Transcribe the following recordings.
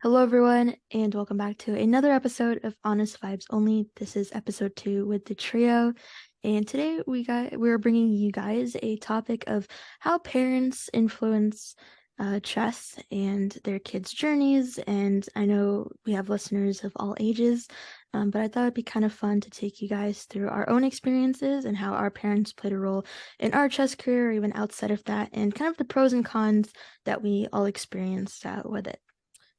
Hello, everyone, and welcome back to another episode of Honest Vibes Only. This is episode 2 with the trio, and today we're bringing you guys a topic of how parents influence chess and their kids' journeys. And I know we have listeners of all ages, but I thought it'd be kind of fun to take you guys through our own experiences and how our parents played a role in our chess career, or even outside of that, and kind of the pros and cons that we all experienced with it.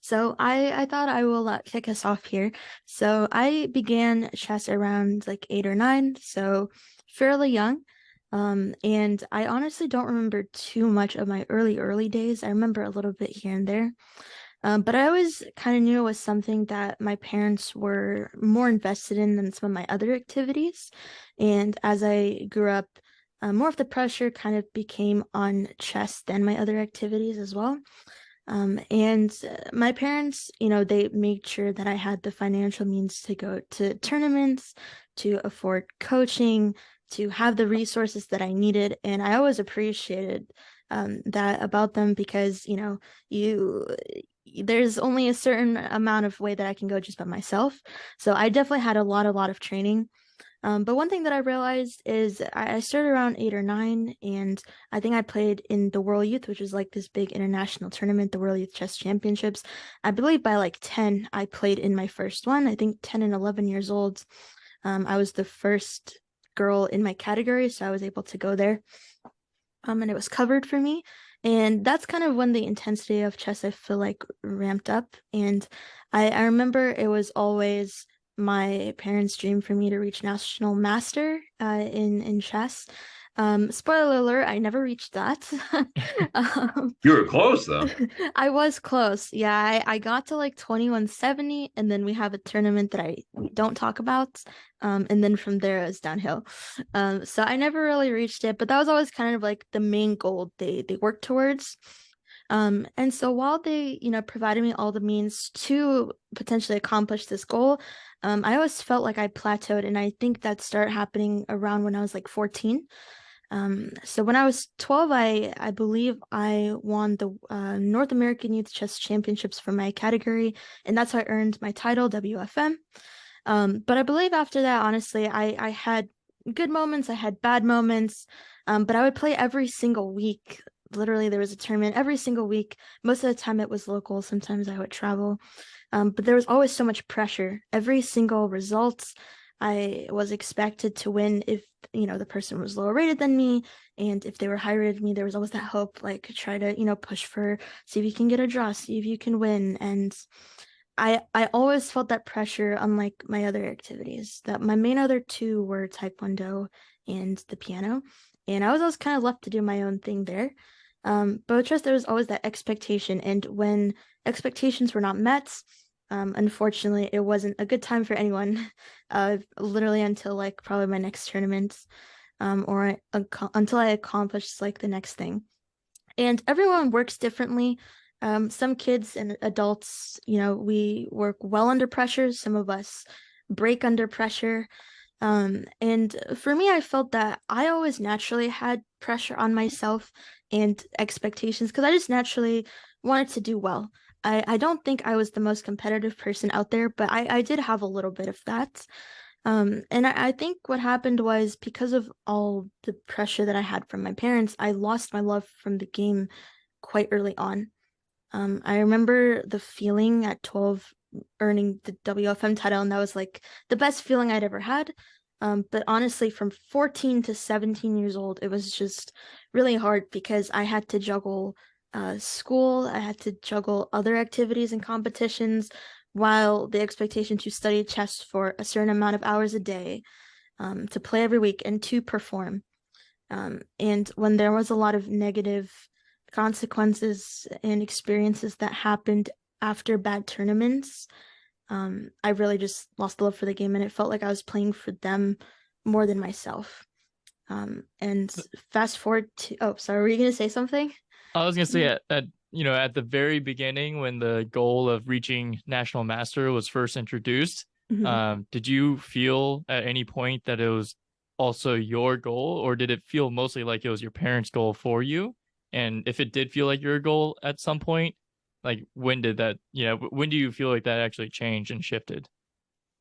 So I thought I will kick us off here. So I began chess around like 8 or 9, so fairly young. And I honestly don't remember too much of my early days. I remember a little bit here and there. But I always kind of knew it was something that my parents were more invested in than some of my other activities. And as I grew up, more of the pressure kind of became on chess than my other activities as well. And my parents, they made sure that I had the financial means to go to tournaments, to afford coaching, to have the resources that I needed. And I always appreciated that about them because, you there's only a certain amount of way that I can go just by myself. So I definitely had a lot of training. But one thing that I realized is I started around 8 or 9, and I think I played in the World Youth, which is like this big international tournament, the World Youth Chess Championships. I believe by like 10, I played in my first one. I think 10 and 11 years old. I was the first girl in my category, so I was able to go there. And it was covered for me. And that's kind of when the intensity of chess, I feel like, ramped up. And I remember it was always my parents' dream for me to reach national master in chess. Spoiler alert, I never reached that. um, You were close though. I was close. Yeah, I got to like 2170, and then we have a tournament that we don't talk about. And then from there it was downhill. So I never really reached it, but that was always kind of like the main goal they worked towards. And so while they, provided me all the means to potentially accomplish this goal, I always felt like I plateaued, and I think that started happening around when I was like 14. So when I was 12, I believe I won the North American Youth Chess Championships for my category, and that's how I earned my title, WFM. But I believe after that, honestly, I had good moments, I had bad moments, but I would play every single week. Literally, there was a tournament every single week. Most of the time, it was local. Sometimes I would travel. But there was always so much pressure. Every single result, I was expected to win if, the person was lower rated than me. And if they were higher rated than me, there was always that hope, like try to, push for, see if you can get a draw, see if you can win. And I always felt that pressure, unlike my other activities. That my main other two were Taekwondo and the piano. And I was always kind of left to do my own thing there. But with chess, there was always that expectation. And when expectations were not met, unfortunately, it wasn't a good time for anyone, literally until like probably my next tournament, or until I accomplished like the next thing. And everyone works differently. Some kids and adults, we work well under pressure. Some of us break under pressure. And for me, I felt that I always naturally had pressure on myself and expectations because I just naturally wanted to do well. I don't think I was the most competitive person out there, but I did have a little bit of that. And I think what happened was because of all the pressure that I had from my parents, I lost my love from the game quite early on. I remember the feeling at 12 earning the WFM title, and that was like the best feeling I'd ever had. But honestly, from 14 to 17 years old, it was just really hard because I had to juggle school, I had to juggle other activities and competitions, while the expectation to study chess for a certain amount of hours a day, to play every week, and to perform. And when there was a lot of negative consequences and experiences that happened after bad tournaments, I really just lost the love for the game, and it felt like I was playing for them more than myself. And fast forward to, oh, sorry, were you gonna say something? I was gonna say at the very beginning when the goal of reaching national master was first introduced, Mhm. did you feel at any point that it was also your goal, or did it feel mostly like it was your parents' goal for you? And if it did feel like your goal at some point, Like when did that, when do you feel like that actually changed and shifted?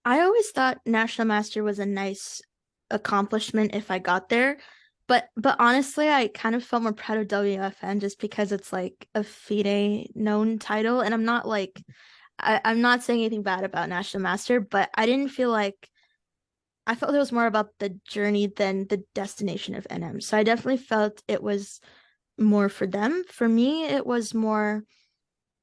I always thought National Master was a nice accomplishment if I got there. But honestly, I kind of felt more proud of WFN just because it's like a FIDE known title. And I'm not like I'm not saying anything bad about National Master, but I didn't feel like I felt it was more about the journey than the destination of NM. So I definitely felt it was more for them. For me, it was more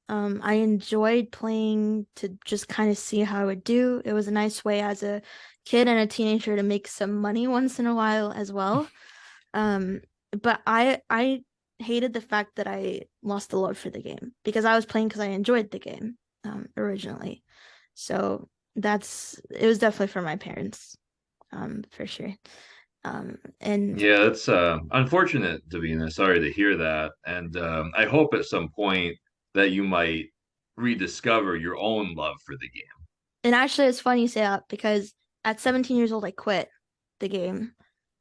I enjoyed playing to just kind of see how I would do. It was a nice way as a kid and a teenager to make some money once in a while as well. Um, but I hated the fact that I lost the love for the game because I was playing because I enjoyed the game originally. So that's it was definitely for my parents, for sure. And Yeah, that's unfortunate, Davina. Sorry to hear that. And I hope at some point that you might rediscover your own love for the game. and actually it's funny you say that because at 17 years old I quit the game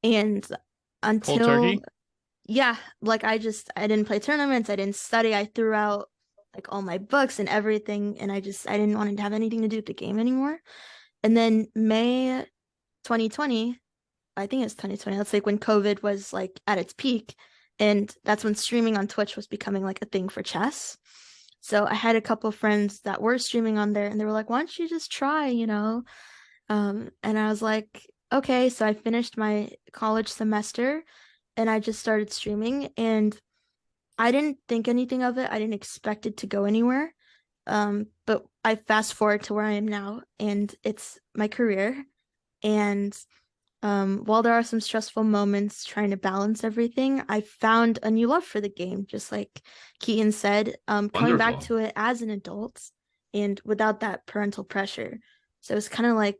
and Cold until turkey? yeah, like I didn't play tournaments, I didn't study, I threw out like all my books and everything, and I didn't want to have anything to do with the game anymore. And then May 2020, I think it's 2020, that's like when COVID was like at its peak, and that's when streaming on Twitch was becoming like a thing for chess. So I had a couple of friends that were streaming on there, and they were like, "Why don't you just try?" And I was like, "Okay." So I finished my college semester, and I just started streaming, and I didn't think anything of it. I didn't expect it to go anywhere. But I fast forward to where I am now, and it's my career. And while there are some stressful moments trying to balance everything, I found a new love for the game, just like Keaton said, coming back Wonderful. to it as an adult and without that parental pressure. So it's kind of like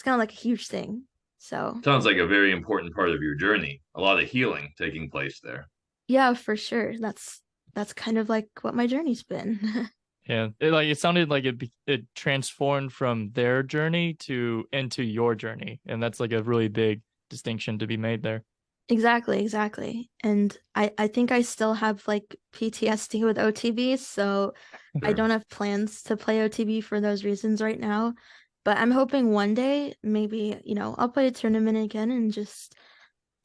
a huge thing. So Sounds like a very important part of your journey. A lot of healing taking place there. yeah, for sure. That's kind of like what my journey's been. Yeah, it sounded like it transformed from their journey to into your journey, and that's like a really big distinction to be made there. Exactly, exactly. And I think I still have like PTSD with OTB, so I Sure. don't have plans to play OTB for those reasons right now. But I'm hoping one day maybe, I'll play a tournament again and just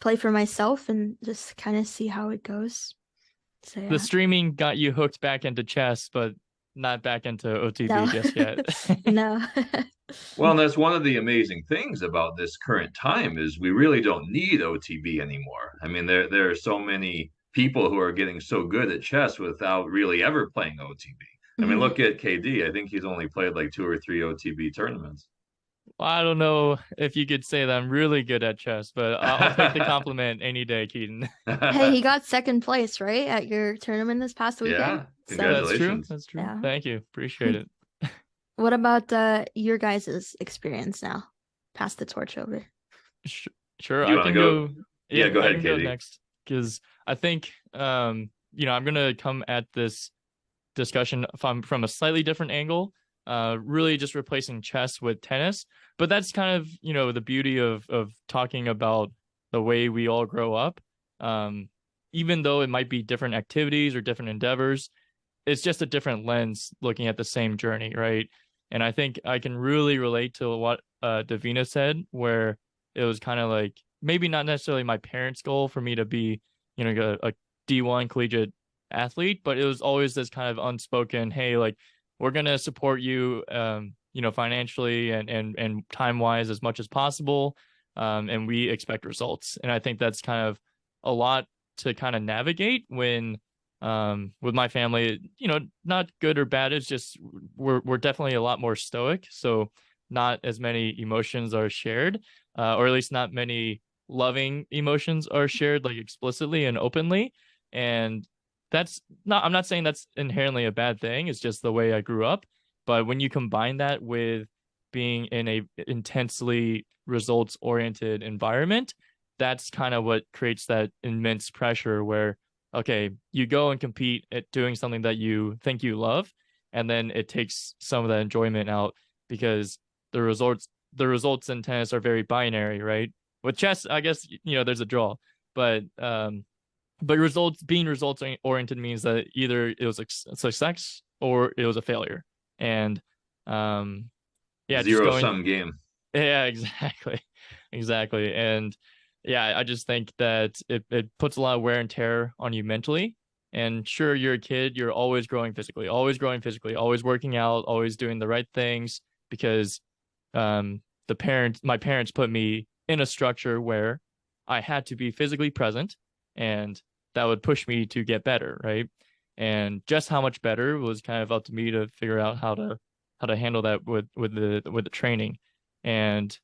play for myself and just kind of see how it goes. So The yeah. streaming got you hooked back into chess, but not back into No. OTB just yet. No. Well, and that's one of the amazing things about this current time is we really don't need OTB anymore. I mean, there are so many people who are getting so good at chess without really ever playing OTB. I mean, Mhm. look at KD. I think he's only played like two or three OTB tournaments. Well, I don't know if you could say that I'm really good at chess, but I'll take the compliment any day, Keaton. Hey, he got second place, right, at your tournament this past weekend. Yeah, So, That's true. congratulations. That's true. yeah. Thank you. Appreciate it. What about your guys' experience now? Pass the torch over. Sh- Sure, Do you I want to can go? go. Yeah, Yeah, go I ahead, can go Katie. next because I think I'm gonna come at this discussion from a slightly different angle. Really just replacing chess with tennis. But that's kind of, the beauty of talking about the way we all grow up. Um, Even though it might be different activities or different endeavors, it's just a different lens looking at the same journey, right? And I think I can really relate to what Davina said, where it was kind of like maybe not necessarily my parents' goal for me to be, a D1 collegiate athlete, but it was always this kind of unspoken, hey, like we're gonna support you, financially and time wise as much as possible, and we expect results. And I think that's kind of a lot to kind of navigate when with my family, not good or bad. It's just we're definitely a lot more stoic, so not as many emotions are shared, or at least not many loving emotions are shared like explicitly and openly. And that's not, I'm not saying that's inherently a bad thing. It's just the way I grew up. But when you combine that with being in a intensely results oriented environment, that's kind of what creates that immense pressure where, okay, you go and compete at doing something that you think you love, and then it takes some of that enjoyment out because the results in tennis are very binary, right? With chess, I guess, there's a draw, but results being results oriented means that either it was a success or it was a failure. And yeah, just Zero going, sum game. yeah, exactly. Exactly. And yeah, I just think that it puts a lot of wear and tear on you mentally. And sure, you're a kid, you're always growing physically, always working out, always doing the right things because my parents put me in a structure where I had to be physically present and that would push me to get better, right? And just how much better was kind of up to me to figure out how to handle that with the training. And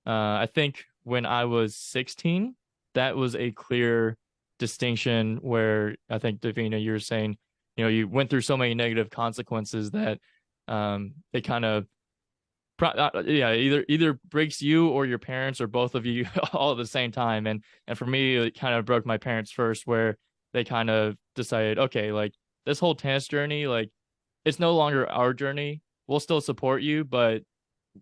I think when I was 16, that was a clear distinction where I think Davina, you're saying, you went through so many negative consequences that it kind of yeah, either breaks you or your parents or both of you all at the same time. And for me, it kind of broke my parents first, where they kind of decided, okay, like this whole tennis journey, like it's no longer our journey. We'll still support you, but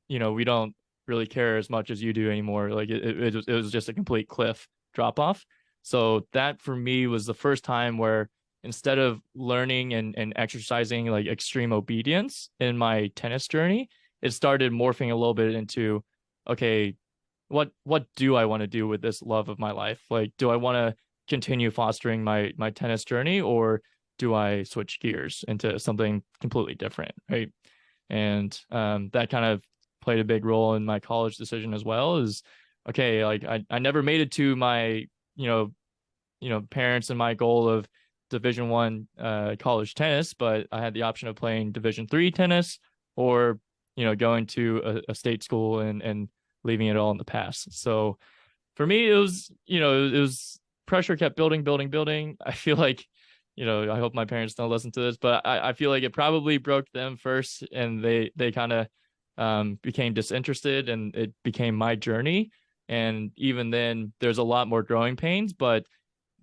we don't really care as much as you do anymore. Like it was just a complete cliff drop off. So that for me was the first time where instead of learning and exercising like extreme obedience in my tennis journey, it started morphing a little bit into, okay, what do I want to do with this love of my life? Like, do I want to continue fostering my tennis journey, or do I switch gears into something completely different, right? And that kind of played a big role in my college decision as well. Is okay, like I never made it to my parents and my goal of Division 1 college tennis, but I had the option of playing Division 3 tennis or going to a state school and leaving it all in the past. So for me, it was pressure kept building, building, building. I feel like, I hope my parents don't listen to this, but I feel like it probably broke them first, and they kind of became disinterested, and it became my journey. And even then, there's a lot more growing pains, but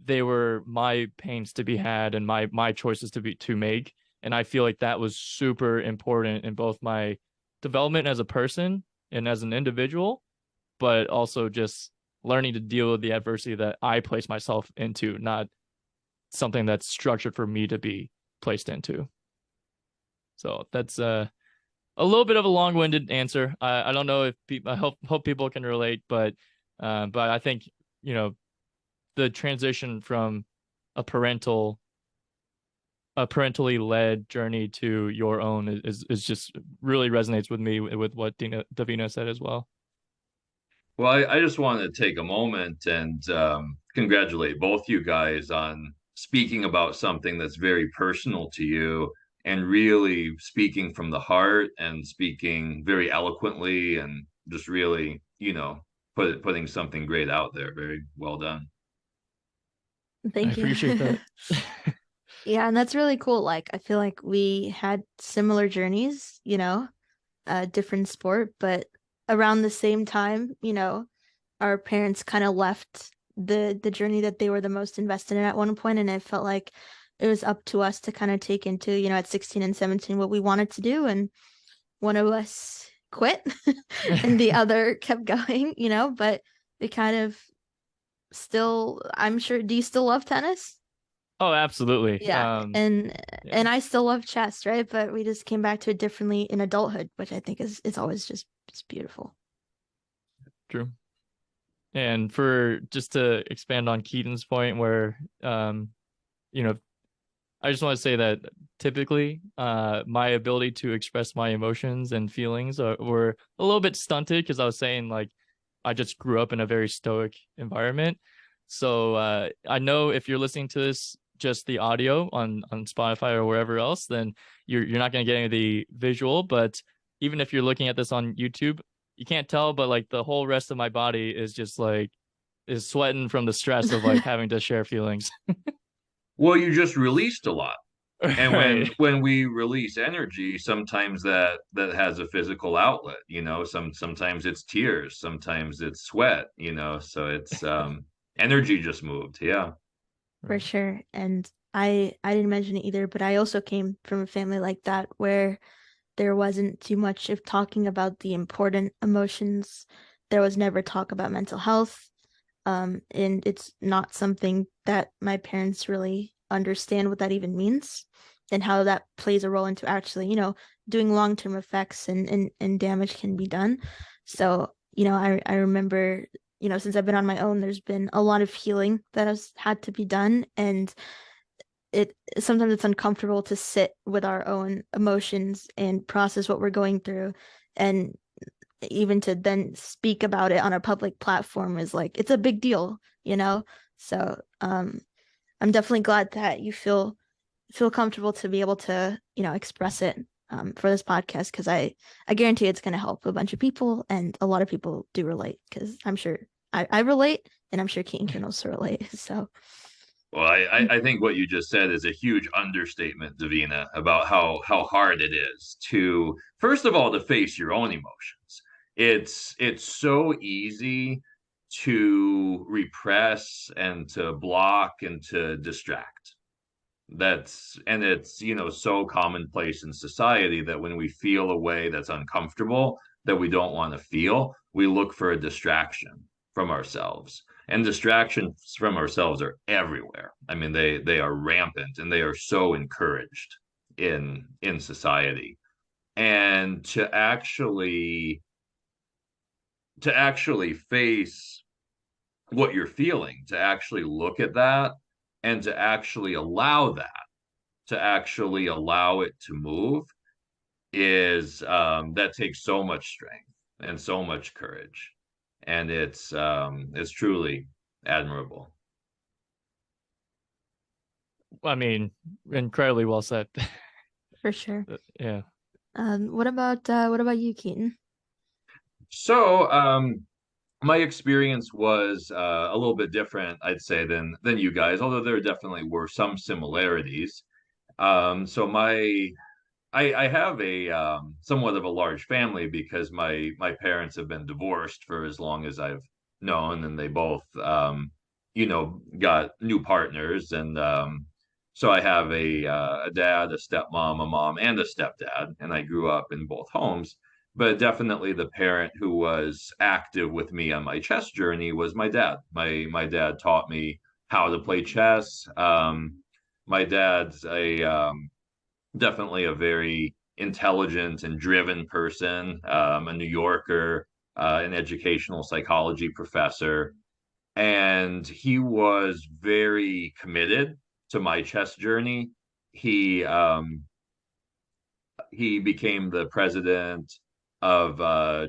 they were my pains to be had and my choices to make. And I feel like that was super important in both my development as a person and as an individual, but also just learning to deal with the adversity that I place myself into, not something that's structured for me to be placed into. So that's a little bit of a long-winded answer. I don't know if people, I hope people can relate, but I think the transition from a parental a parentally led journey to your own is just really resonates with me with what Davina said as well. Well, I just wanted to take a moment and congratulate both you guys on speaking about something that's very personal to you and really speaking from the heart and speaking very eloquently and just really, putting something great out there. Very well done. I Thank you. appreciate that. Yeah, and that's really cool. Like, I feel like we had similar journeys, different sport, but around the same time, our parents kind of left the journey that they were the most invested in at one point, and it felt like it was up to us to kind of take into, at 16 and 17 what we wanted to do, and one of us quit and the other kept going, but it kind of still, I'm sure, do you still love tennis? Oh, absolutely. Yeah, and Yeah, and I still love chess, right? But we just came back to it differently in adulthood, which I think is always just it's beautiful. true. And for just to expand on Keaton's point, where you know, I just want to say that typically, my ability to express my emotions and feelings were a little bit stunted because I was saying like I just grew up in a very stoic environment. So I know if you're listening to this, just the audio on Spotify or wherever else, then you're not going to get any of the visual. But even if you're looking at this on YouTube, you can't tell, but like the whole rest of my body is just like is sweating from the stress of like having to share feelings. Well, you just released a lot. And when Right. when we release energy, sometimes that has a physical outlet, sometimes it's tears, sometimes it's sweat, so it's energy just moved. Yeah. For Right. sure. And I didn't mention it either, but I also came from a family like that where there wasn't too much of talking about the important emotions. There was never talk about mental health. And it's not something that my parents really understand what that even means. and how that plays a role into actually, doing long-term effects and damage can be done. So, I remember, since I've been on my own, there's been a lot of healing that has had to be done. And it sometimes it's uncomfortable to sit with our own emotions and process what we're going through. And even to then speak about it on a public platform is like it's a big deal. So I'm definitely glad that you feel comfortable to be able to, express it for this podcast because I guarantee it's going to help a bunch of people and a lot of people do relate because I'm sure I relate and I'm sure Keaton can also relate. So Well, I think what you just said is a huge understatement, Davina, about how hard it is to, first of all, to face your own emotions. It's so easy to repress and to block and to distract. And it's, so commonplace in society that when we feel a way that's uncomfortable, that we don't want to feel, we look for a distraction from ourselves. And distractions from ourselves are everywhere. I mean, they are rampant and they are so encouraged in society. And to actually face what you're feeling, to actually look at that and to actually allow it to move is that takes so much strength and so much courage. And it's truly admirable. I mean, incredibly well said. for sure. Yeah. What about you, Keaton? So my experience was a little bit different, I'd say, than you guys, although there definitely were some similarities. So I have a somewhat of a large family because my parents have been divorced for as long as I've known, and they both got new partners, and so I have a dad, a stepmom, a mom, and a stepdad, and I grew up in both homes. But definitely the parent who was active with me on my chess journey was my dad. My dad taught me how to play chess. My dad's definitely a very intelligent and driven person, a New Yorker, an educational psychology professor. And he was very committed to my chess journey. He he became the president of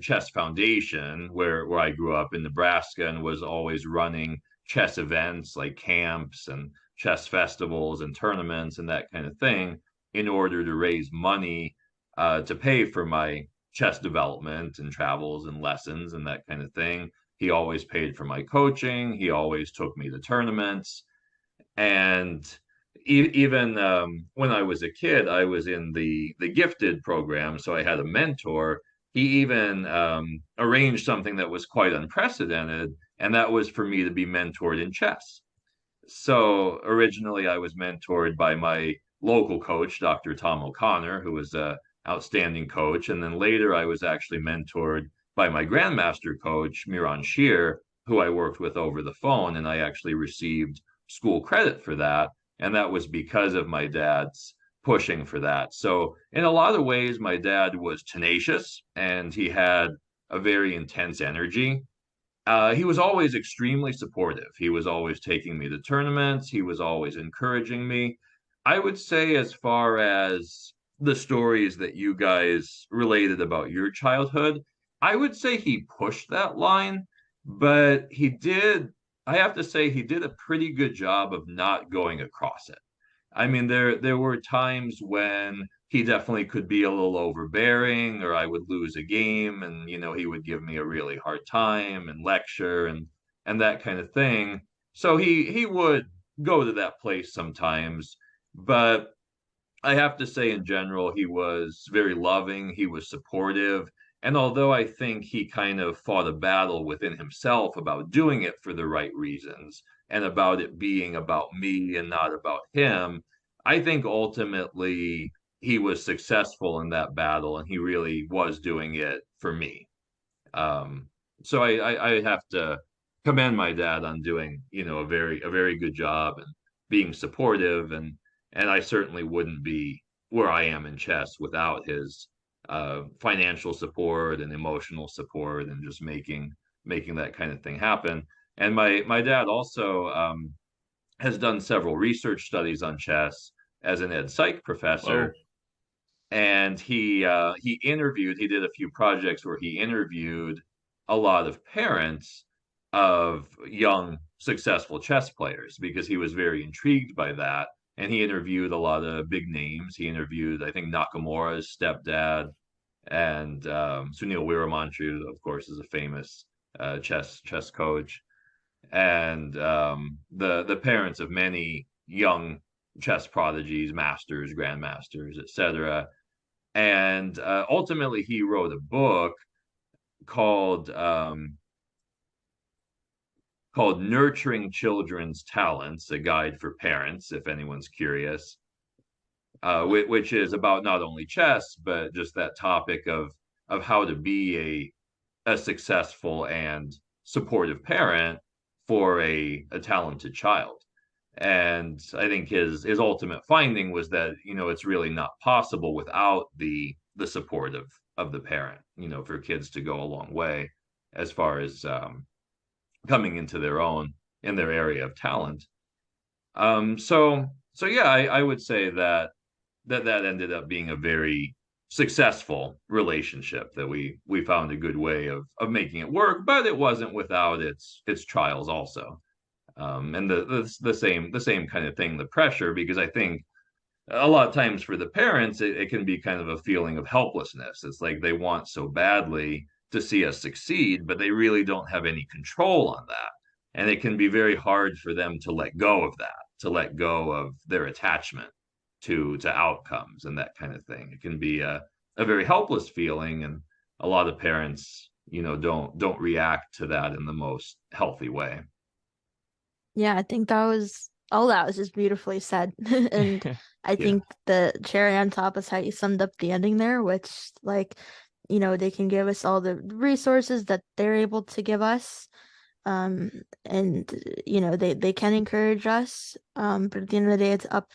Chess Foundation, where I grew up in Nebraska, and was always running chess events like camps and chess festivals and tournaments and that kind of thing in order to raise money to pay for my chess development and travels and lessons and that kind of thing. He always paid for my coaching. He always took me to tournaments. And even when I was a kid, I was in the gifted program, so I had a mentor. He even arranged something that was quite unprecedented, and that was for me to be mentored in chess. So originally, I was mentored by my local coach, Dr. Tom O'Connor, who was a outstanding coach, and then later I was actually mentored by my grandmaster coach, Miran Shear, who I worked with over the phone, and I actually received school credit for that. And that was because of my dad's pushing for that. So, in a lot of ways, my dad was tenacious and he had a very intense energy. He was always extremely supportive. He was always taking me to tournaments. He was always encouraging me. I would say, as far as the stories that you guys related about your childhood, I would say he pushed that line, but I have to say, he did a pretty good job of not going across it. I mean, there were times when he definitely could be a little overbearing, or I would lose a game, and he would give me a really hard time and lecture and that kind of thing. So he would go to that place sometimes, but I have to say, in general, he was very loving. He was supportive. And although I think he kind of fought a battle within himself about doing it for the right reasons and about it being about me and not about him, I think ultimately he was successful in that battle and he really was doing it for me. Um, so I have to commend my dad on doing, a very good job and being supportive. And And I certainly wouldn't be where I am in chess without his financial support and emotional support and just making that kind of thing happen. And my dad also has done several research studies on chess as an ed psych Whoa. professor, and he did a few projects where he interviewed a lot of parents of young successful chess players because he was very intrigued by that. And he interviewed a lot of big names. He interviewed, I think, Nakamura's stepdad, and Sunil Weeramanchu, of course, is a famous chess coach, and the parents of many young chess prodigies, masters, grandmasters, etc. And ultimately, he wrote a book called called "Nurturing Children's Talents: A Guide for Parents," if anyone's curious, which is about not only chess but just that topic of how to be a successful and supportive parent for a talented child. And I think his ultimate finding was that, it's really not possible without the support of the parent, for kids to go a long way as far as coming into their own in their area of talent. So yeah, I would say that ended up being a very successful relationship, that we found a good way of making it work, but it wasn't without its trials also. And the same kind of thing, the pressure, because I think a lot of times for the parents, it can be kind of a feeling of helplessness. It's like they want so badly to see us succeed, but they really don't have any control on that. And it can be very hard for them to let go of that, to let go of their attachment to outcomes and that kind of thing. It can be a very helpless feeling, and a lot of parents, don't react to that in the most healthy way. Yeah, I think that was just beautifully said. And I Yeah. think the cherry on top is how you summed up the ending there, which like, they can give us all the resources that they're able to give us. Um, and they can encourage us. But at the end of the day, it's up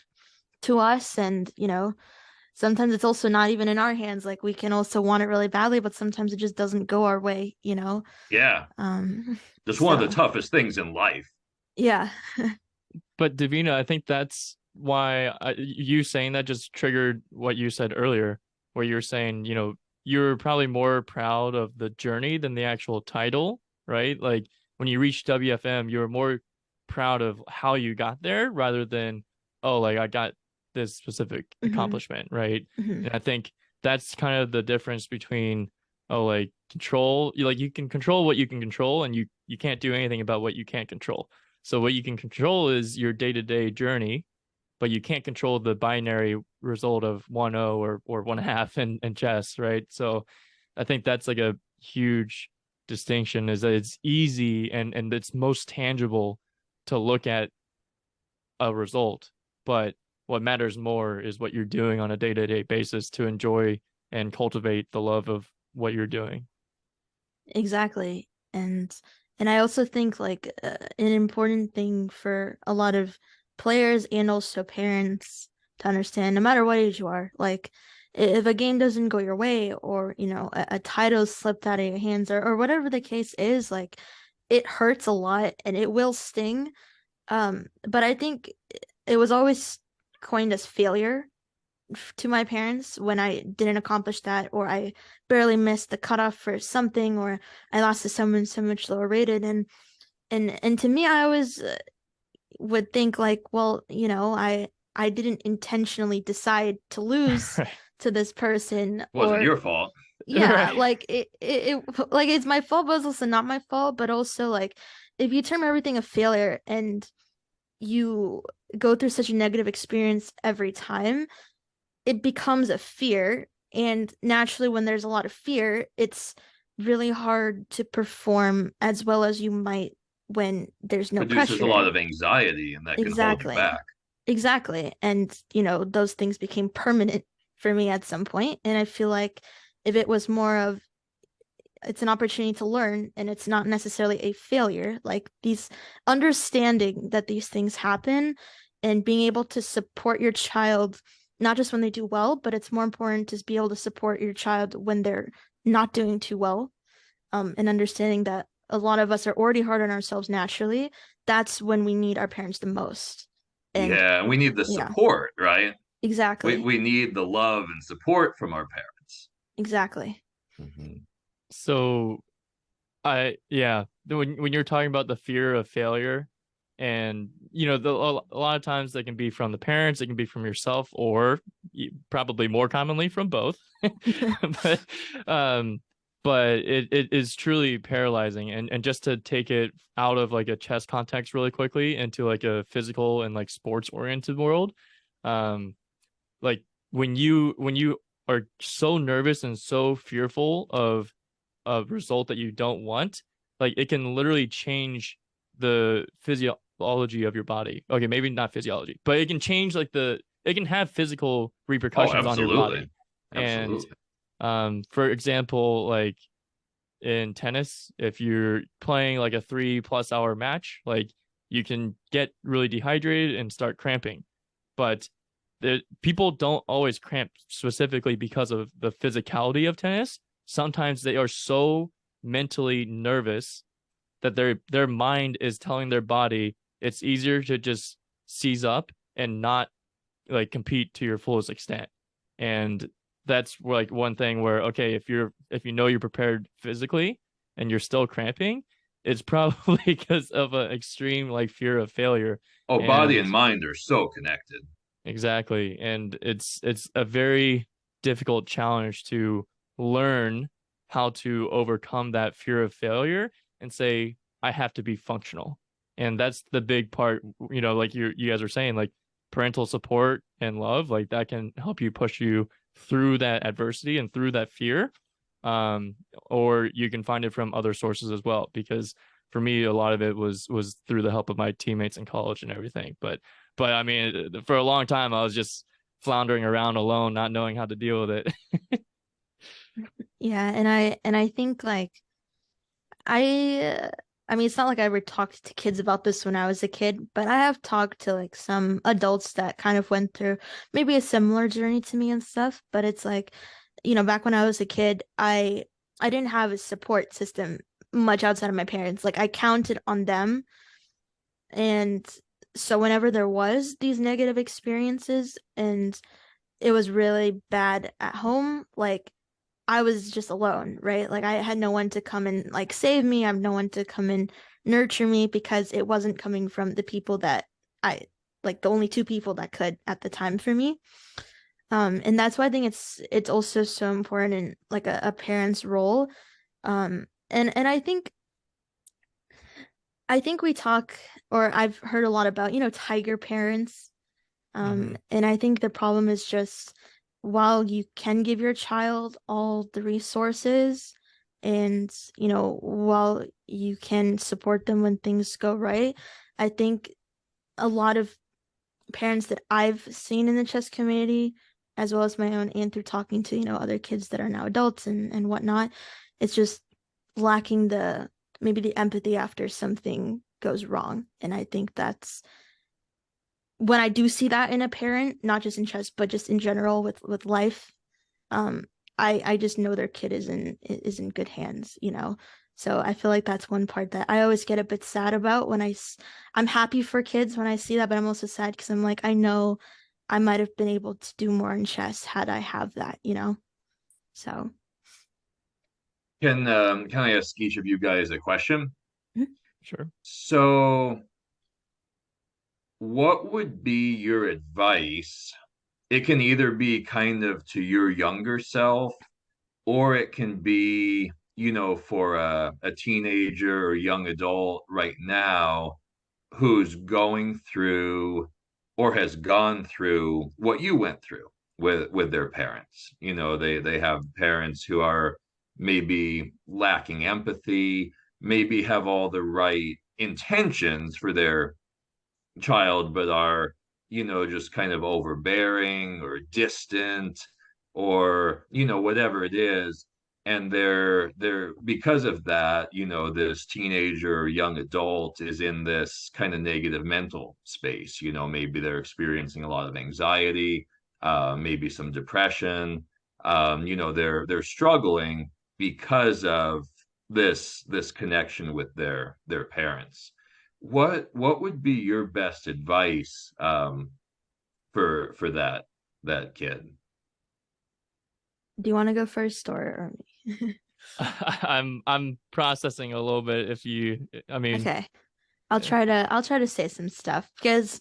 to us. And, sometimes it's also not even in our hands. Like we can also want it really badly, but sometimes it just doesn't go our way. Yeah. Um, Just one of the so toughest things in life. yeah. But Davina, I think that's why you saying that just triggered what you said earlier, where you're saying, you're probably more proud of the journey than the actual title, right? Like when you reach WFM, you're more proud of how you got there rather than, oh, like I got this specific Hmm. accomplishment, right? Hmm. And I think that's kind of the difference between, oh, like control, you can control what you can control, and you can't do anything about what you can't control. So what you can control is your day-to-day journey, but you can't control the binary result of 1-0 or 1/2 in chess, right? So I think that's like a huge distinction, is that it's easy and it's most tangible to look at a result, but what matters more is what you're doing on a day-to-day basis to enjoy and cultivate the love of what you're doing. Exactly. And I also think like an important thing for a lot of players and also parents to understand, no matter what age you are, like if a game doesn't go your way, or a title slipped out of your hands, or whatever the case is, like it hurts a lot and it will sting. But I think it was always coined as failure to my parents when I didn't accomplish that, or I barely missed the cutoff for something, or I lost to someone so much lower rated. And to me, I always would think like, well, I didn't intentionally decide to lose Right. to this person, Wasn't or your fault. yeah, Right. like like it's my fault, but it's also not my fault. But also like if you term everything a failure and you go through such a negative experience every time, it becomes a fear. And naturally, when there's a lot of fear, it's really hard to perform as well as you might when there's no Produces a pressure. lot of anxiety, and that can hold you Exactly. back. Exactly. And, those things became permanent for me at some point. And I feel like if it was more of it's an opportunity to learn and it's not necessarily a failure, like these understanding that these things happen and being able to support your child, not just when they do well, but it's more important to be able to support your child when they're not doing too well, and understanding that a lot of us are already hard on ourselves naturally. That's when we need our parents the most. And Yeah, we need the yeah, support, right? We exactly. we need the love and support from our parents. Exactly. Hmm. So yeah, when you're talking about the fear of failure, and a lot of times they can be from the parents, it can be from yourself, or probably more commonly from both. But um, but it is truly paralyzing. And just to take it out of like a chess context really quickly into like a physical and like sports oriented world, um, like when you are so nervous and so fearful of a result that you don't want, like it can literally change the physiology of your body. Okay, maybe not physiology, but it can change like it can have physical Oh, repercussions on your absolutely. body. And Absolutely. for example, like in tennis, if you're playing like a 3+ hour match, like you can get really dehydrated and start cramping. But people don't always cramp specifically because of the physicality of tennis. Sometimes they are so mentally nervous that their mind is telling their body it's easier to just seize up and not like compete to your fullest extent. And that's like one thing where, okay, if you know you're prepared physically and you're still cramping, it's probably because of an extreme like fear of failure. Oh, body And and mind are so connected. exactly. And it's a very difficult challenge to learn how to overcome that fear of failure and say, I have to be functional. And that's the big part, like you guys are saying, like parental support and love, like that can help you push you through that adversity and through that fear. Um, or you can find it from other sources as well, because for me, a lot of it was through the help of my teammates in college and everything. But I mean, for a long time, I was just floundering around alone, not knowing how to deal with it. Yeah, and I think like I I mean it's not like I ever talked to kids about this when I was a kid, but I have talked to like some adults that kind of went through maybe a similar journey to me and stuff, but it's like, back when I was a kid, I didn't have a support system much outside of my parents. Like I counted on them, and so whenever there was these negative experiences and it was really bad at home, like I was just alone, right? Like I had no one to come and like save me. I have no one to come and nurture me because it wasn't coming from the people that I like the only two people that could at the time for me. And that's why I think it's also so important in like a parent's role. And I think we talk or I've heard a lot about, tiger parents. Hmm. And I think the problem is just while you can give your child all the resources and, while you can support them when things go right, I think a lot of parents that I've seen in the chess community, as well as my own and through talking to, other kids that are now adults and whatnot, it's just lacking the maybe the empathy after something goes wrong. And I think that's when I do see that in a parent, not just in chess, but just in general with life, um, I just know their kid is in good hands. So I feel like that's one part that I always get a bit sad about when I'm happy for kids when I see that, but I'm also sad because I'm like I know I might have been able to do more in chess had I have that. So Can I ask each of you guys a question? mhm. Sure. So, what would be your advice? It can either be kind of to your younger self, or it can be, for a teenager or young adult right now who's going through or has gone through what you went through with their parents. They have parents who are maybe lacking empathy, maybe have all the right intentions for their child, but are, just kind of overbearing or distant or, whatever it is. and they're because of that, you know, this teenager or young adult is in this kind of negative mental space. You know, maybe they're experiencing a lot of anxiety, maybe some depression. You know, they're struggling because of this connection with their parents. What would be your best advice for that kid? Do you want to go first or me? I'm processing a little bit if you I mean Okay. I'll eh, try to say some stuff because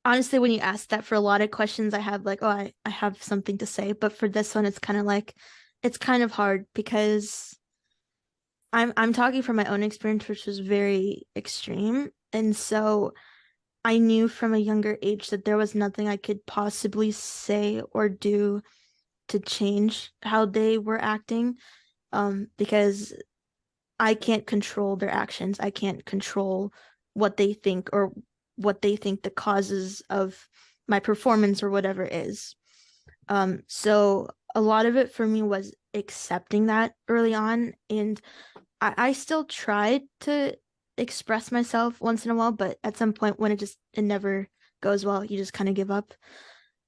honestly, when you ask that for a lot of questions, I have like, oh, I have something to say. But for this one, it's kind of like it's kind of hard because I'm talking from my own experience, which was very extreme. And so I knew from a younger age that there was nothing I could possibly say or do to change how they were acting. Because I can't control their actions. I can't control what they think or what they think the causes of my performance or whatever is. So a lot of it for me was accepting that early on, and I still tried to express myself once in a while, but at some point when it never goes well, you just kind of give up.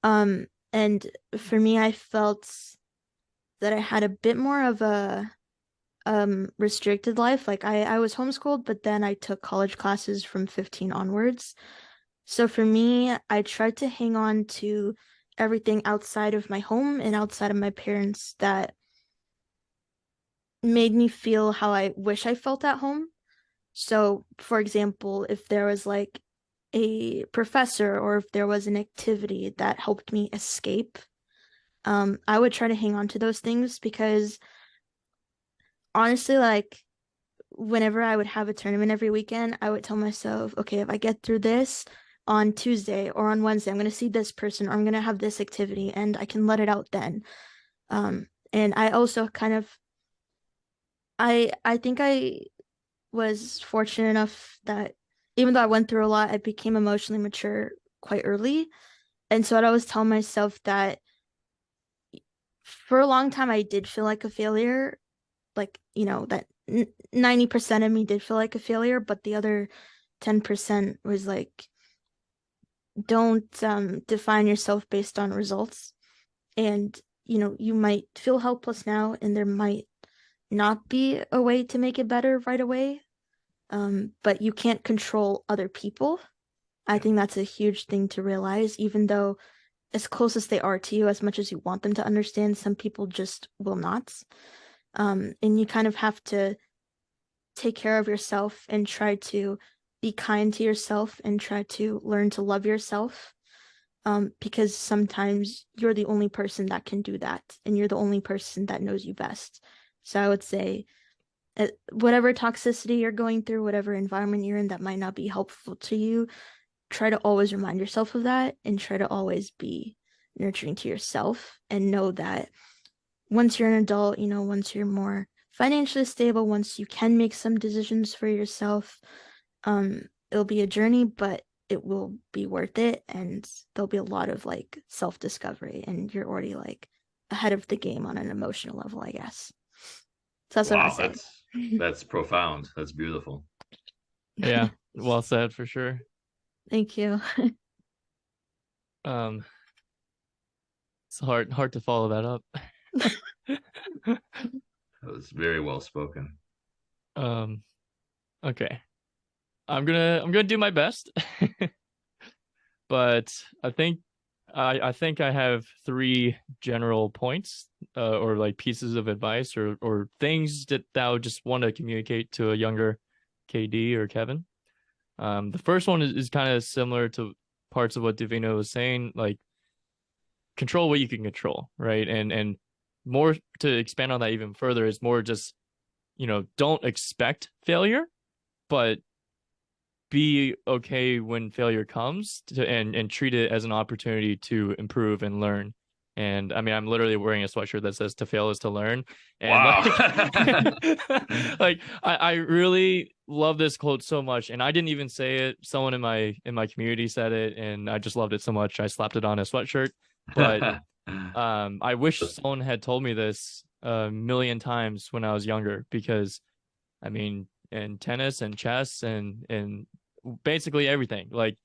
And for me, I felt that I had a bit more of a restricted life. Like I was homeschooled, but then I took college classes from 15 onwards. So for me, I tried to hang on to everything outside of my home and outside of my parents that made me feel how I wish I felt at home. So, for example, if there was like a professor or if there was an activity that helped me escape, I would try to hang on to those things because honestly, like whenever I would have a tournament every weekend, I would tell myself, okay, if I get through this on Tuesday or on Wednesday, I'm going to see this person or I'm going to have this activity and I can let it out then. And I also kind of, I think I was fortunate enough that even though I went through a lot, I became emotionally mature quite early. And so I'd always tell myself that for a long time, I did feel like a failure. Like, you know, that 90% of me did feel like a failure, but the other 10% was like, don't define yourself based on results. And, you know, you might feel helpless now, and there might not be a way to make it better right away. But you can't control other people. I think that's a huge thing to realize, even though as close as they are to you, as much as you want them to understand, some people just will not. And you kind of have to take care of yourself and try to be kind to yourself and try to learn to love yourself. Because sometimes you're the only person that can do that, and you're the only person that knows you best. So I would say, whatever toxicity you're going through, whatever environment you're in that might not be helpful to you, try to always remind yourself of that and try to always be nurturing to yourself and know that once you're an adult, you know, once you're more financially stable, once you can make some decisions for yourself, it'll be a journey, but it will be worth it. And there'll be a lot of like self discovery, and you're already like ahead of the game on an emotional level, I guess. So that's what I Wow, say. that's profound. That's beautiful. yeah, well said for sure. Thank you. Um it's hard to follow that up. That was very well spoken. um okay. I'm gonna do my best. But I think I have three general points or like pieces of advice or things that I would just want to communicate to a younger KD or Kevin. The first one is kind of similar to parts of what Devina was saying, like control what you can control, right? And more to expand on that even further is more just, don't expect failure, but be okay when failure comes and treat it as an opportunity to improve and learn. And I mean, I'm literally wearing a sweatshirt that says to fail is to learn. And Wow. like, like I really love this quote so much. And I didn't even say it. Someone in my community said it, and I just loved it so much. I slapped it on a sweatshirt. But I wish someone had told me this a million times when I was younger, because I mean, in tennis and chess and basically everything, like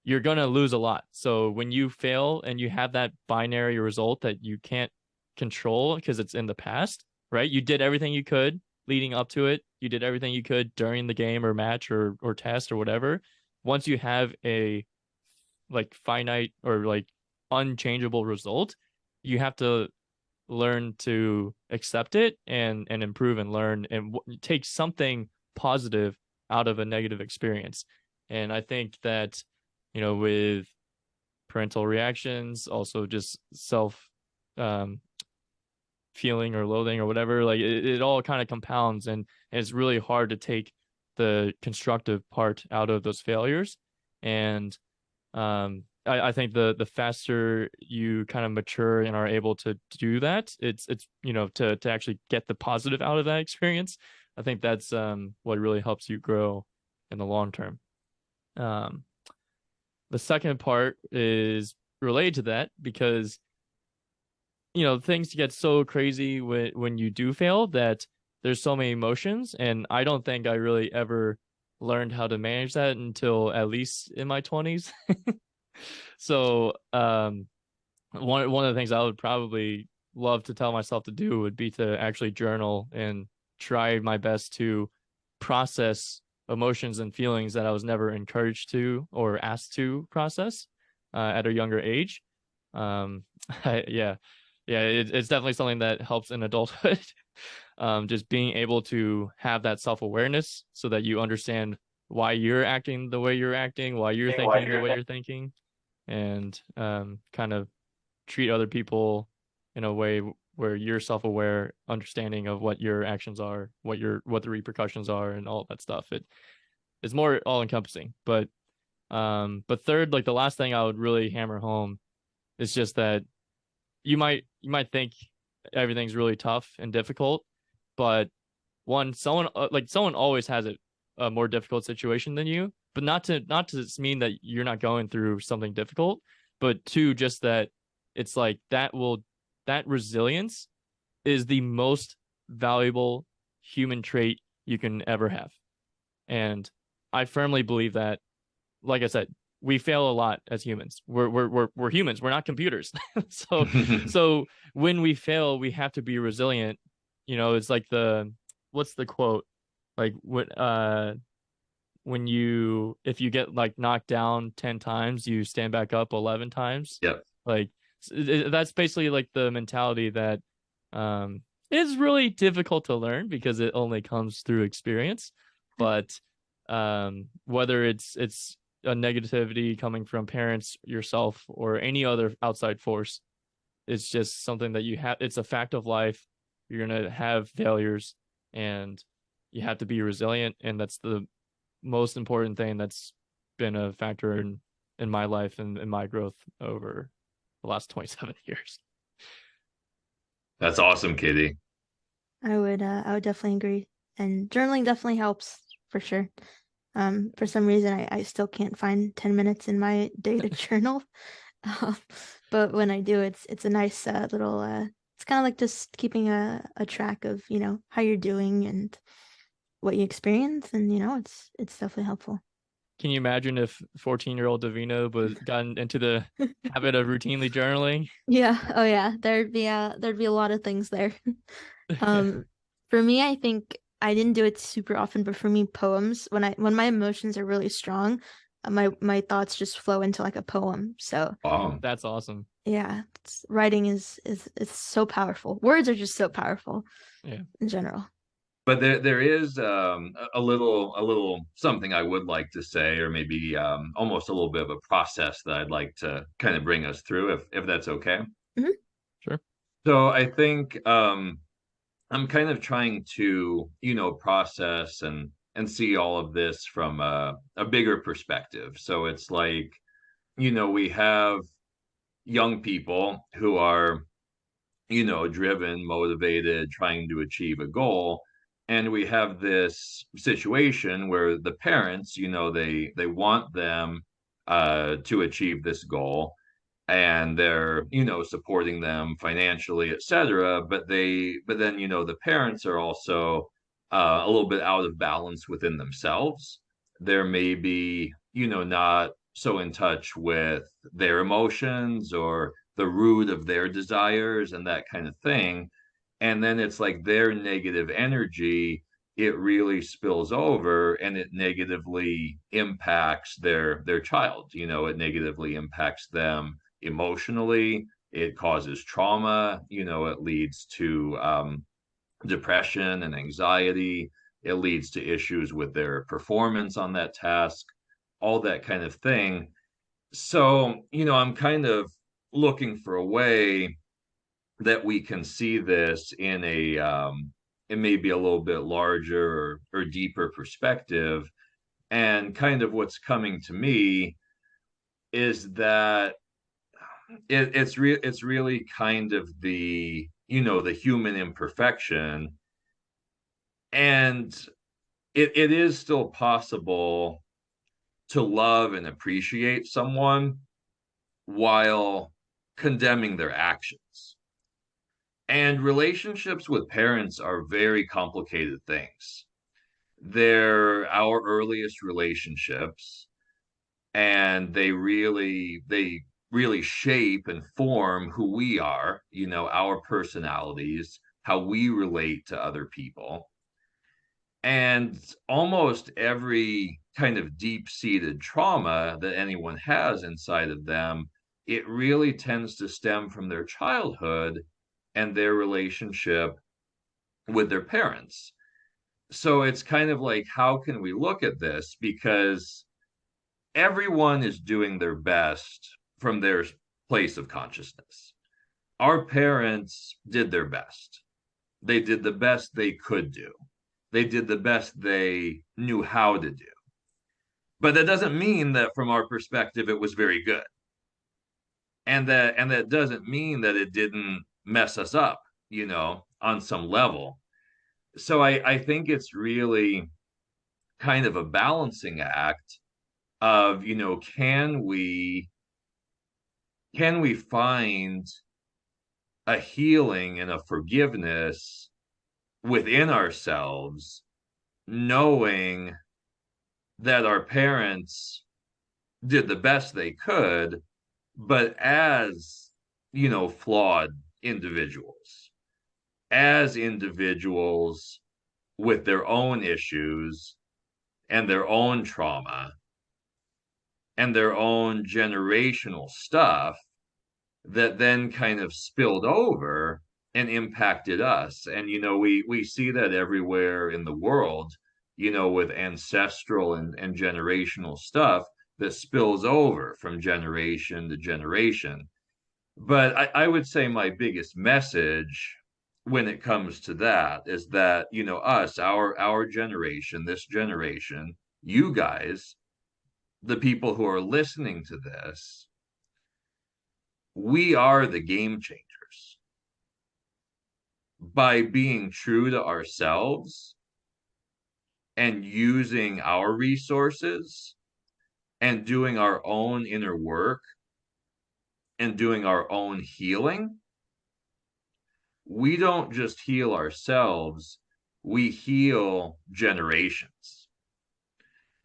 you're gonna lose a lot. So when you fail and you have that binary result that you can't control because it's in the past, right? You did everything you could leading up to it. You did everything you could during the game or match or test or whatever. Once you have a like finite or like unchangeable result, you have to learn to accept it and improve and learn and take something positive out of a negative experience. And I think that, with parental reactions, also just self um, feeling or loathing or whatever, like it all kind of compounds, and it's really hard to take the constructive part out of those failures. And I think the faster you kind of mature and are able to do that, it's to actually get the positive out of that experience. I think that's what really helps you grow in the long term. Um, the second part is related to that, because things get so crazy when you do fail that there's so many emotions, and I don't think I really ever learned how to manage that until at least in my 20s. So one of the things I would probably love to tell myself to do would be to actually journal and try my best to process emotions and feelings that I was never encouraged to or asked to process at a younger age. Yeah, it's definitely something that helps in adulthood. Just being able to have that self-awareness so that you understand why you're acting the way you're acting, why you're thinking the way you're thinking, and kind of treat other people in a way where you're self-aware, understanding of what your actions are, what the repercussions are, and all that stuff. It's more all-encompassing. But third, like the last thing I would really hammer home is just that you might think everything's really tough and difficult, but someone always has a more difficult situation than you, but not to mean that you're not going through something difficult, but two, just that it's like that resilience is the most valuable human trait you can ever have. And I firmly believe that, like I said, we fail a lot as humans. We're humans. We're not computers. So so when we fail, we have to be resilient. It's like what's the quote? Like when you if you get like knocked down 10 times, you stand back up 11 times. Yep. Like that's basically like the mentality that is really difficult to learn because it only comes through experience. But whether it's a negativity coming from parents, yourself, or any other outside force, it's just something that you have. It's a fact of life. You're gonna have failures, and you have to be resilient. And that's the most important thing that's been a factor in my life and in my growth over the last 27 years. That's awesome, Katie. I would definitely agree. And journaling definitely helps for sure. For some reason I still can't find 10 minutes in my day to journal. Um, but when I do, it's a nice little it's kind of like just keeping a track of, how you're doing and what you experience, and it's definitely helpful. Can you imagine if 14-year-old Devina was gotten into the habit of routinely journaling? Yeah. Oh yeah. There'd be a lot of things there. Um, for me, I think I didn't do it super often, but for me, poems, when my emotions are really strong, my thoughts just flow into like a poem. So Wow. That's awesome. yeah, writing is so powerful. Words are just so powerful Yeah. in general. But there is a little something I would like to say, or maybe almost a little bit of a process that I'd like to kind of bring us through, if that's okay. Hmm. Sure. So I think I'm kind of trying to, process and see all of this from a bigger perspective. So it's like, we have young people who are, driven, motivated, trying to achieve a goal. And we have this situation where the parents, they want them to achieve this goal. and they're, supporting them financially, etc. But then, the parents are also a little bit out of balance within themselves. They're maybe, not so in touch with their emotions or the root of their desires and that kind of thing. And then it's like their negative energy, it really spills over and it negatively impacts their child. It negatively impacts them emotionally. It causes trauma. It leads to depression and anxiety. It leads to issues with their performance on that task, all that kind of thing. So, I'm kind of looking for a way that we can see this in it may be a little bit larger or deeper perspective. And kind of what's coming to me is that it's really kind of the human imperfection, and it is still possible to love and appreciate someone while condemning their actions. And relationships with parents are very complicated things. They're our earliest relationships, and they really shape and form who we are, our personalities, how we relate to other people. And almost every kind of deep-seated trauma that anyone has inside of them, it really tends to stem from their childhood and their relationship with their parents. So it's kind of like, how can we look at this? Because everyone is doing their best from their place of consciousness. Our parents did their best. They did the best they could do. They did the best they knew how to do. But that doesn't mean that from our perspective it was very good. And that doesn't mean that it didn't mess us up, on some level. So I think it's really kind of a balancing act of, can we find a healing and a forgiveness within ourselves, knowing that our parents did the best they could, but as, flawed individuals, as individuals with their own issues and their own trauma and their own generational stuff that then kind of spilled over and impacted us. And we see that everywhere in the world, with ancestral and generational stuff that spills over from generation to generation. But I would say my biggest message when it comes to that is that, us, our generation, this generation, you guys, the people who are listening to this, we are the game changers. By being true to ourselves and using our resources and doing our own inner work and doing our own healing, we don't just heal ourselves, we heal generations.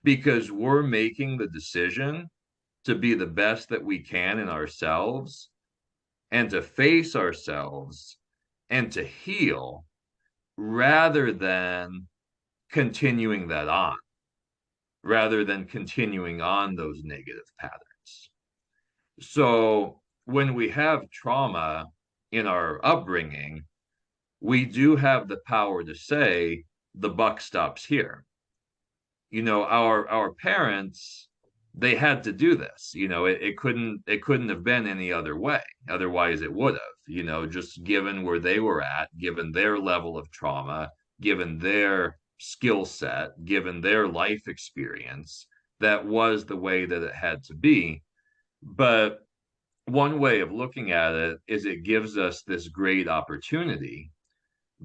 Because we're making the decision to be the best that we can in ourselves and to face ourselves and to heal rather than continuing that on, rather than continuing on those negative patterns. So when we have trauma in our upbringing, we do have the power to say the buck stops here. Our parents, they had to do this. It couldn't have been any other way. Otherwise it would have, just given where they were at, given their level of trauma, given their skill set, given their life experience, that was the way that it had to be. But one way of looking at it is it gives us this great opportunity,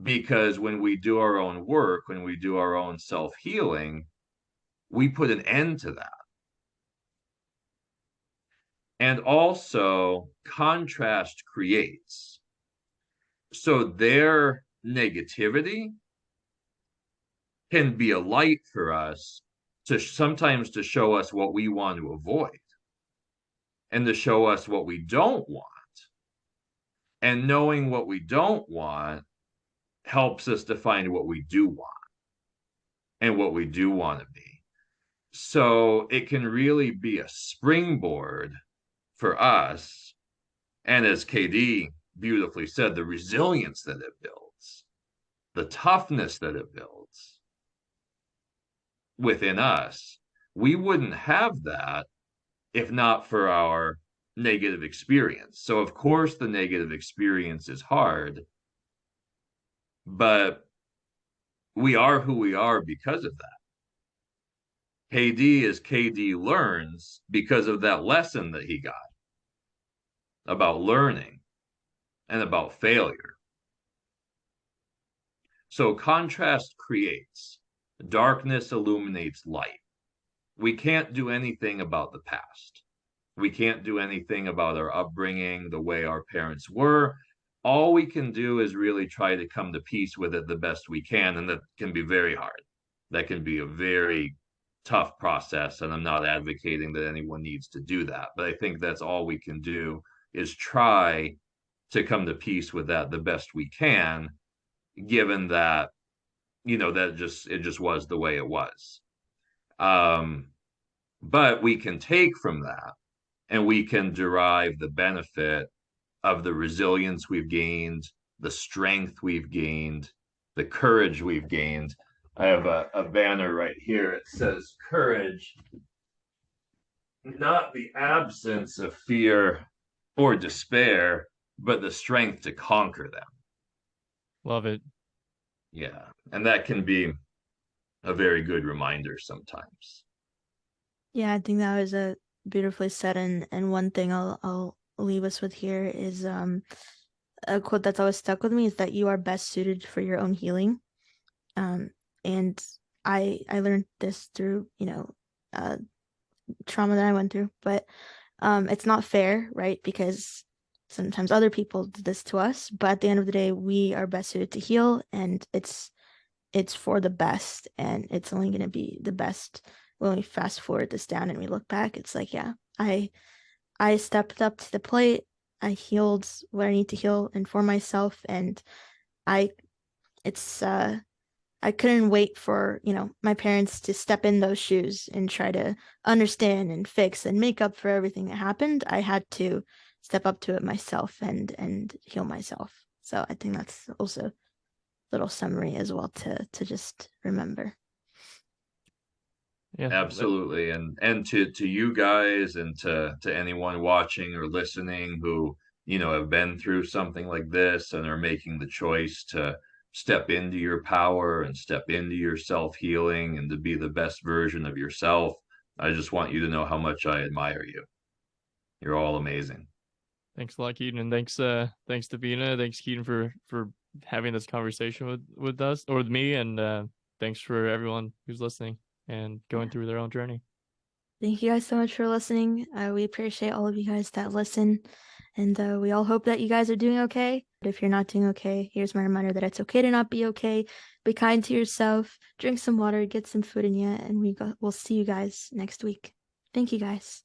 because when we do our own work, when we do our own self-healing, we put an end to that. And also, contrast creates. So their negativity can be a light for us to sometimes to show us what we want to avoid and to show us what we don't want. And knowing what we don't want helps us to find what we do want and what we do want to be. So it can really be a springboard for us. And as KD beautifully said, the resilience that it builds, the toughness that it builds within us. We wouldn't have that if not for our negative experience. So, of course, the negative experience is hard, but we are who we are because of that. KD is KD learns because of that lesson that he got about learning and about failure. So contrast creates, darkness illuminates light. We can't do anything about the past. We can't do anything about our upbringing, the way our parents were. All we can do is really try to come to peace with it the best we can. And that can be very hard. That can be a very tough process. And I'm not advocating that anyone needs to do that. But I think that's all we can do is try to come to peace with that the best we can, given that, that it just was the way it was. But we can take from that and we can derive the benefit of the resilience we've gained, the strength we've gained, the courage we've gained. I have a banner right here. It says, courage, not the absence of fear or despair, but the strength to conquer them. Love it. Yeah. And that can be a very good reminder sometimes. Yeah, I think that was a beautifully said, and one thing I'll leave us with here is a quote that's always stuck with me is that you are best suited for your own healing. And I learned this through, trauma that I went through, but it's not fair, right? Because sometimes other people did this to us, but at the end of the day, we are best suited to heal, and it's for the best, and it's only going to be the best when we fast forward this down and we look back. It's like, yeah, I stepped up to the plate. I healed what I need to heal and for myself, and I couldn't wait for, my parents to step in those shoes and try to understand and fix and make up for everything that happened. I had to step up to it myself and heal myself. So I think that's also a little summary as well to just remember. Yeah, Absolutely. And to you guys and to anyone watching or listening who, have been through something like this and are making the choice to step into your power and step into your self-healing and to be the best version of yourself, I just want you to know how much I admire you. You're all amazing. Thanks a lot, Keaton, and thanks Devina, thanks Keaton for having this conversation with us or with me, and thanks for everyone who's listening and going through their own journey. Thank you guys so much for listening. We appreciate all of you guys that listen, and we all hope that you guys are doing okay. But if you're not doing okay, here's my reminder that it's okay to not be okay. Be kind to yourself, drink some water, get some food in you, and we'll see you guys next week. Thank you guys.